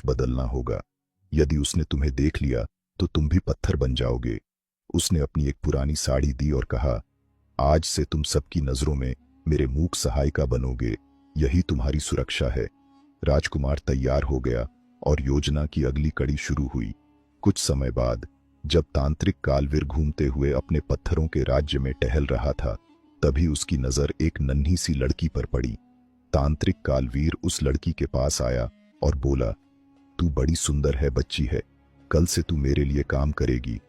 कुछ बदलना होगा। यदि उसने तुम्हें देख लिया तो तुम भी पत्थर बन जाओगे। उसने अपनी एक पुरानी साड़ी दी और कहा, आज से तुम सबकी नजरों में मेरे मूक सहायिका बनोगे, यही तुम्हारी सुरक्षा है। राजकुमार तैयार हो गया और योजना की अगली कड़ी शुरू हुई। कुछ समय बाद जब तांत्रिक कालवीर घूमते हुए अपने पत्थरों के राज्य में टहल रहा था, तभी उसकी नजर एक नन्ही सी लड़की पर पड़ी। तांत्रिक कालवीर उस लड़की के पास आया और बोला, तू बड़ी सुंदर है बच्ची है, कल से तू मेरे लिए काम करेगी।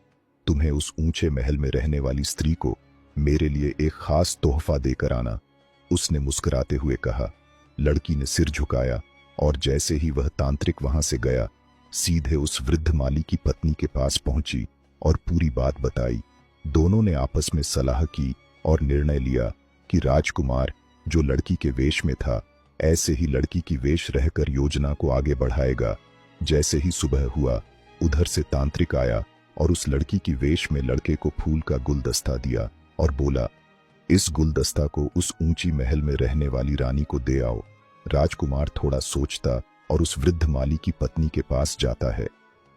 तुम्हें उस ऊंचे महल में रहने वाली स्त्री को मेरे लिए एक खास तोहफा देकर आना। उसने मुस्कुराते हुए कहा। लड़की ने सिर झुकाया और जैसे ही वह तांत्रिक वहां से गया, सीधे उस वृद्ध माली की पत्नी के पास पहुंची और पूरी बात बताई। दोनों ने आपस में सलाह की और निर्णय लिया कि राजकुमार जो लड़की के वेश में था, ऐसे ही लड़की की वेश रहकर योजना को आगे बढ़ाएगा। जैसे ही सुबह हुआ, उधर से तांत्रिक आया और उस लड़की की वेश में लड़के को फूल का गुलदस्ता दिया और बोला, इस गुलदस्ता को उस ऊंची महल में रहने वाली रानी को दे आओ। राजकुमार थोड़ा सोचता और उस वृद्ध माली की पत्नी के पास जाता है।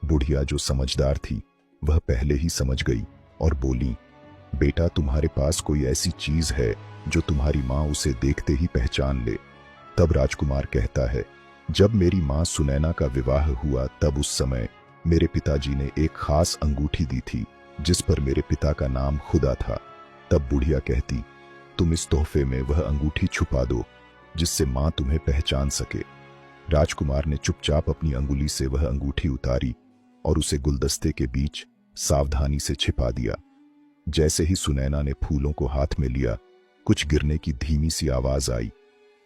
बुढ़िया जो समझदार थी, वह पहले ही समझ गई और बोली, बेटा तुम्हारे पास कोई ऐसी चीज है जो तुम्हारी माँ उसे देखते ही पहचान ले। तब राजकुमार कहता है, जब मेरी माँ सुनैना का विवाह हुआ तब उस समय मेरे पिताजी ने एक खास अंगूठी दी थी जिस पर मेरे पिता का नाम खुदा था। तब बुढ़िया कहती, तुम इस तोहफे में वह अंगूठी छुपा दो जिससे माँ तुम्हें पहचान सके। राजकुमार ने चुपचाप अपनी अंगुली से वह अंगूठी उतारी और उसे गुलदस्ते के बीच सावधानी से छिपा दिया। जैसे ही सुनैना ने फूलों को हाथ में लिया, कुछ गिरने की धीमी सी आवाज आई।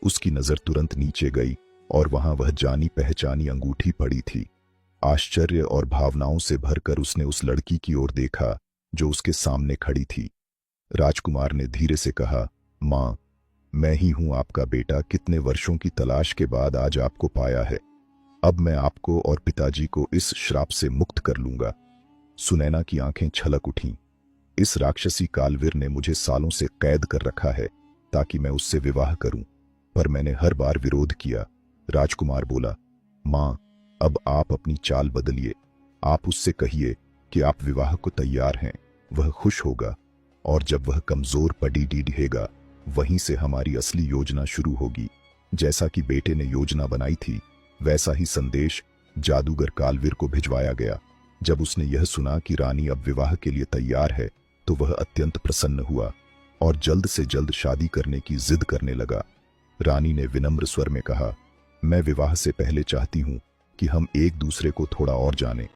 उसकी नजर तुरंत नीचे गई और वहां वह जानी पहचानी अंगूठी पड़ी थी। आश्चर्य और भावनाओं से भरकर उसने उस लड़की की ओर देखा जो उसके सामने खड़ी थी। राजकुमार ने धीरे से कहा, मां, मैं ही हूं आपका बेटा, कितने वर्षों की तलाश के बाद आज आपको पाया है। अब मैं आपको और पिताजी को इस श्राप से मुक्त कर लूंगा। सुनैना की आंखें छलक उठीं। इस राक्षसी कालवीर ने मुझे सालों से कैद कर रखा है ताकि मैं उससे विवाह करूं, पर मैंने हर बार विरोध किया। राजकुमार बोला, मां, अब आप अपनी चाल बदलिए। आप उससे कहिए कि आप विवाह को तैयार हैं, वह खुश होगा और जब वह कमजोर पड़ी ढीठेगा, वहीं से हमारी असली योजना शुरू होगी। जैसा कि बेटे ने योजना बनाई थी, वैसा ही संदेश जादूगर कालवीर को भिजवाया गया। जब उसने यह सुना कि रानी अब विवाह के लिए तैयार है, तो वह अत्यंत प्रसन्न हुआ और जल्द से जल्द शादी करने की जिद करने लगा। रानी ने विनम्र स्वर में कहा, मैं विवाह से पहले चाहती हूं कि हम एक दूसरे को थोड़ा और जानें।